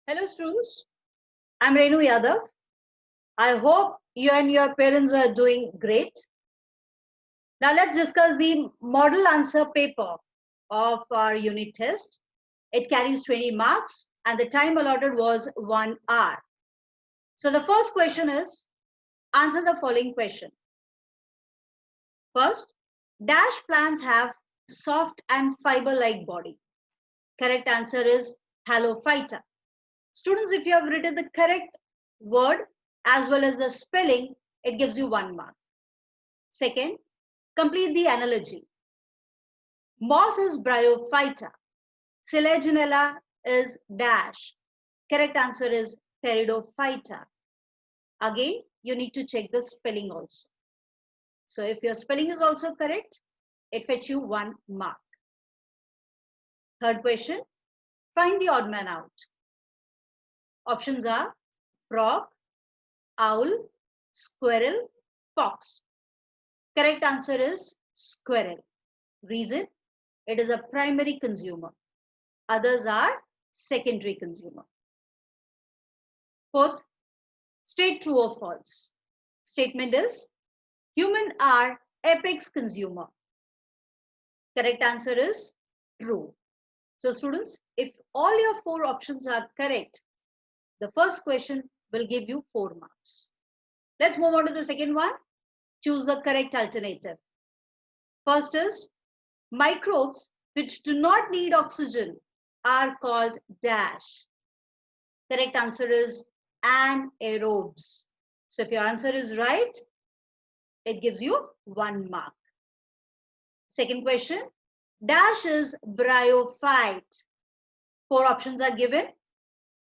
Hello students, I'm Renu Yadav. I hope you and your parents are doing great. Now let's discuss the model answer paper of our unit test. It carries 20 marks and the time allotted was 1 hour. So the first question is, answer the following question. First, dash plants have soft and fiber-like body. Correct answer is Halophyta. Students, if you have written the correct word as well as the spelling, it gives you 1 mark. Second, complete the analogy. Moss is Bryophyta. Selaginella is dash. Correct answer is Pteridophyta. Again, you need to check the spelling also. So if your spelling is also correct, it fetch you 1 mark. Third question, find the odd man out. Options are frog, owl, squirrel, fox. Correct answer is squirrel. Reason, it is a primary consumer. Others are secondary consumer. Fourth, state true or false. Statement is, human are apex consumer. Correct answer is true. So students, if all your 4 options are correct, the first question will give you 4 marks. Let's move on to the second one. Choose the correct alternative. First is, microbes which do not need oxygen are called dash. Correct answer is anaerobes. So if your answer is right, it gives you 1 mark. Second question, dash is bryophyte. 4 options are given.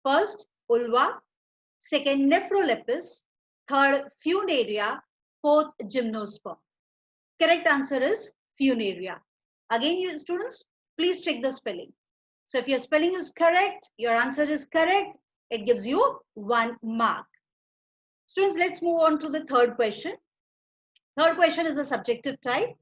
First, ulva. Second, nephrolepis. Third, funaria. Fourth, gymnosperm. Correct answer is funaria. Again, you students, please check the spelling. So if your spelling is correct, your answer is correct, it gives you 1 mark. Students, let's move on to the third question. Third question is a subjective type.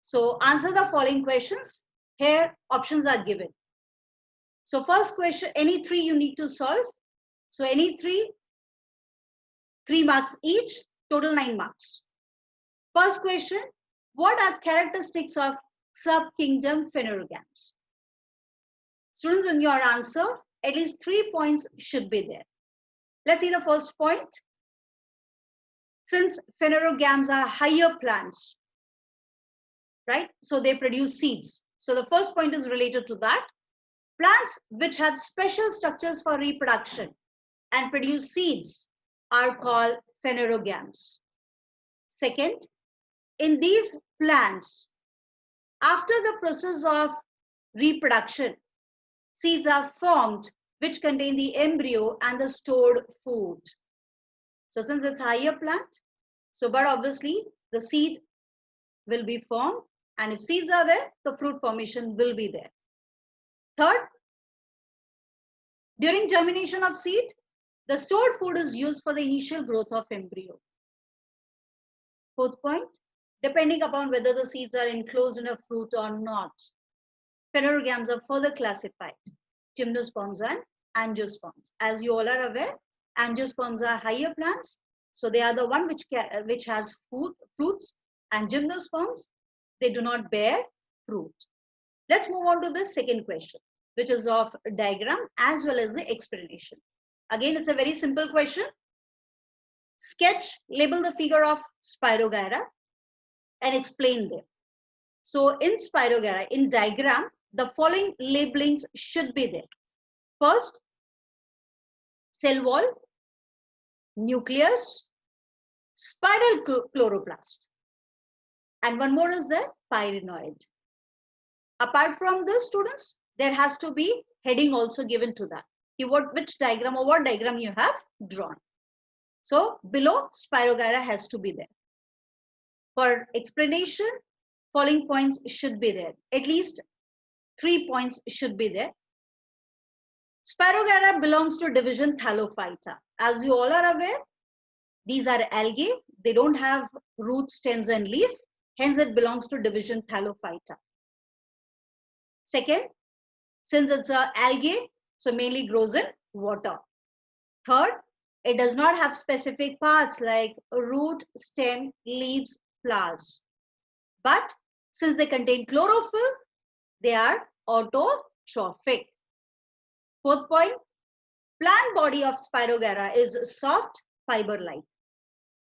So answer the following questions. Here options are given. So first question, any 3 you need to solve. So any 3 marks each, total 9 marks. First question, what are characteristics of subkingdom Phanerogams? Students, in your answer, at least 3 points should be there. Let's see the first point. Since Phanerogams are higher plants, right? So they produce seeds. So the first point is related to that. Plants which have special structures for reproduction and produce seeds are called Phanerogams. Second, in these plants, after the process of reproduction, seeds are formed which contain the embryo and the stored food. So since it's higher plant, but obviously the seed will be formed, and if seeds are there, the fruit formation will be there. Third, during germination of seed, the stored food is used for the initial growth of embryo. Fourth point, depending upon whether the seeds are enclosed in a fruit or not, Phanerogams are further classified, gymnosperms and angiosperms. As you all are aware, angiosperms are higher plants, so they are the one which has fruits, and gymnosperms, they do not bear fruit. Let's move on to the second question, which is of diagram as well as the explanation. Again, it's a very simple question. Sketch, label the figure of Spirogyra and explain them. So in Spirogyra, in diagram, the following labelings should be there. First, cell wall, nucleus, spiral chloroplast, and one more is the pyrenoid. Apart from this, students, there has to be heading also given to that. Which diagram or what diagram you have drawn. So below, Spirogyra has to be there. For explanation, following points should be there. At least 3 points should be there. Spirogyra belongs to division Thallophyta. As you all are aware, these are algae. They don't have roots, stems and leaf. Hence it belongs to division Thallophyta. Second, since it's a algae, So mainly grows in water. Third, it does not have specific parts like root, stem, leaves, flowers. But since they contain chlorophyll, they are autotrophic. Fourth point, plant body of Spirogyra is soft, fiber-like.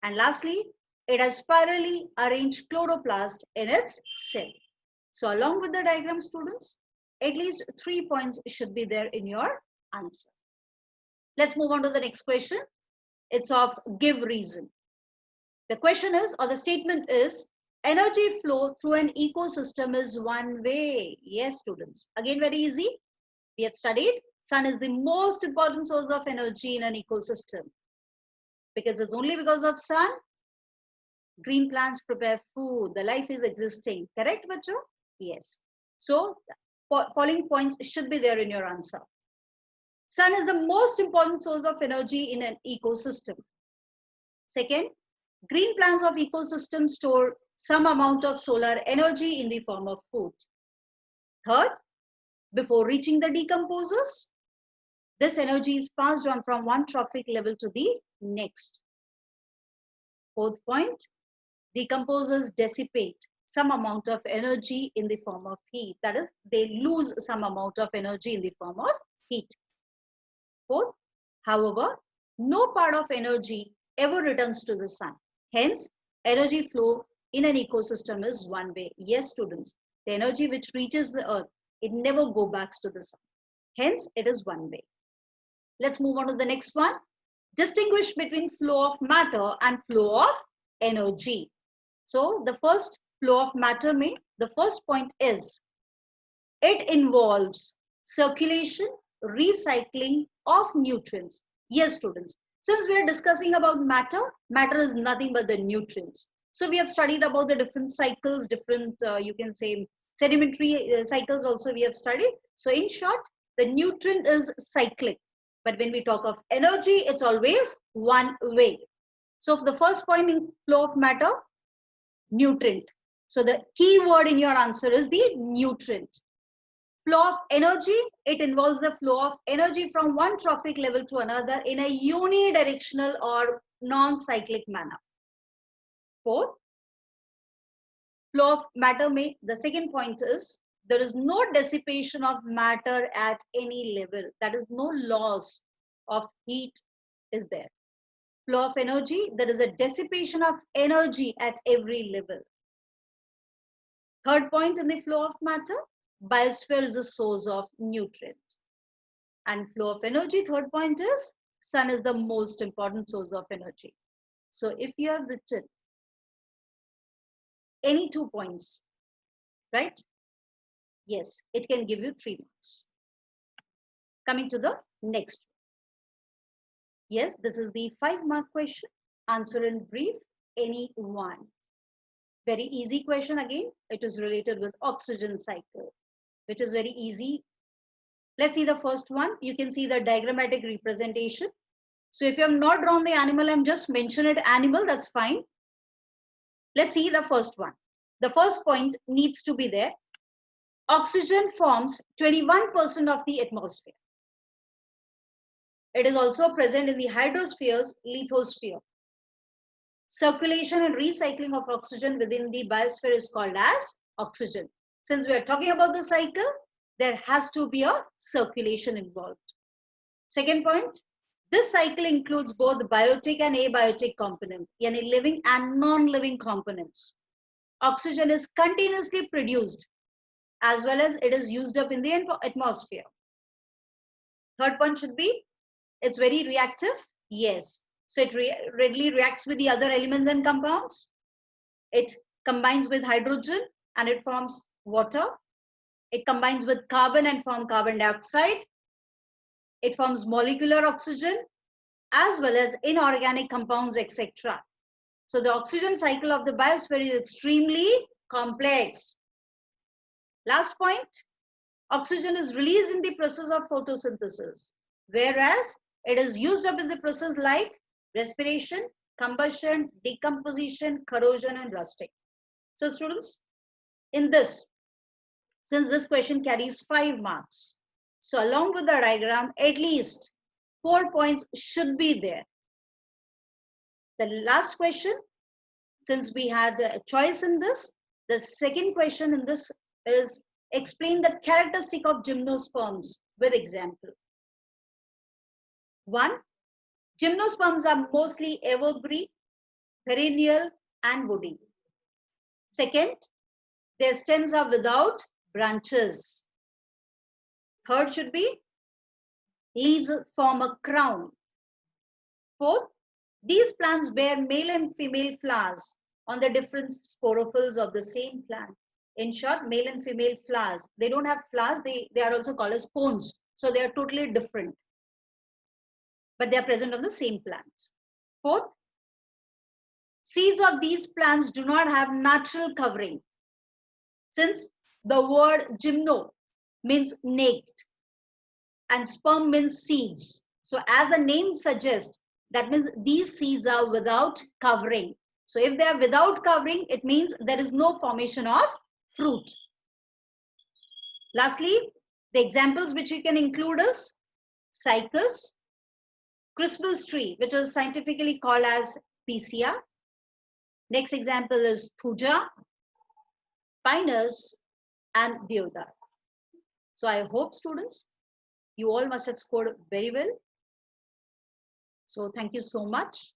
And lastly, it has spirally arranged chloroplast in its cell. So along with the diagram, students, at least 3 points should be there in your answer. Let's move on to the next question. It's of give reason. The question is, or the statement is, energy flow through an ecosystem is one way. Yes, students. Again, very easy. We have studied sun is the most important source of energy in an ecosystem. Because it's only because of sun, green plants prepare food. The life is existing. Correct, Bacho? Yes. So, following points should be there in your answer. Sun is the most important source of energy in an ecosystem. Second, green plants of ecosystems store some amount of solar energy in the form of food. Third, before reaching the decomposers, this energy is passed on from one trophic level to the next. Fourth point, decomposers dissipate some amount of energy in the form of heat. That is, they lose some amount of energy in the form of heat. Fourth, however, no part of energy ever returns to the sun. Hence, energy flow in an ecosystem is one way. Yes, students, the energy which reaches the earth, it never goes back to the sun. Hence, it is one way. Let's move on to the next one. Distinguish between flow of matter and flow of energy. So, the first flow of matter the first point is, it involves circulation, recycling of nutrients. Yes, students. Since we are discussing about matter, matter is nothing but the nutrients. So we have studied about the different cycles, different, you can say, sedimentary cycles also we have studied. So in short, the nutrient is cyclic. But when we talk of energy, it's always one way. So the first point in flow of matter, nutrient. So the key word in your answer is the nutrient. Flow of energy, it involves the flow of energy from one trophic level to another in a unidirectional or non-cyclic manner. Fourth, flow of matter the second point is, there is no dissipation of matter at any level. That is, no loss of heat is there. Flow of energy, there is a dissipation of energy at every level. Third point in the flow of matter, biosphere is the source of nutrient. And flow of energy, third point is, sun is the most important source of energy. So if you have written any 2 points, right? Yes, it can give you 3 marks. Coming to the next. Yes, this is the 5-mark question. Answer in brief, any one. Very easy question again. It is related with oxygen cycle, which is very easy. Let's see the first one. You can see the diagrammatic representation. So if you have not drawn the animal, I'm just mentioning it animal, that's fine. Let's see the first one. The first point needs to be there. Oxygen forms 21% of the atmosphere. It is also present in the hydrosphere's lithosphere. Circulation and recycling of oxygen within the biosphere is called as oxygen. Since we are talking about the cycle, there has to be a circulation involved. Second point, this cycle includes both biotic and abiotic components, yani living and non-living components. Oxygen is continuously produced as well as it is used up in the atmosphere. Third point should be, it's very reactive. Yes. So it readily reacts with the other elements and compounds. It combines with hydrogen and it forms water. It combines with carbon and forms carbon dioxide. It forms molecular oxygen as well as inorganic compounds, etc. So the oxygen cycle of the biosphere is extremely complex. Last point, oxygen is released in the process of photosynthesis, whereas it is used up in the process like respiration, combustion, decomposition, corrosion, and rusting. So students, in this, since this question carries 5 marks, So along with the diagram, at least 4 points should be there. The last question, since we had a choice in this, the second question in this is explain the characteristic of gymnosperms with example. 1. Gymnosperms are mostly evergreen, perennial and woody. Second, their stems are without branches. Third should be leaves form a crown. Fourth, these plants bear male and female flowers on the different sporophylls of the same plant. In short, male and female flowers. They don't have flowers, they are also called as cones. So they are totally different. But they are present on the same plant. Fourth, seeds of these plants do not have natural covering. Since the word gymno means naked and sperm means seeds. So as the name suggests, that means these seeds are without covering. So if they are without covering, it means there is no formation of fruit. Lastly, the examples which you can include is cycas, Christmas tree, which is scientifically called as Picea. Next example is Thuja, Pinus, and Deodar. So I hope students, you all must have scored very well. So thank you so much.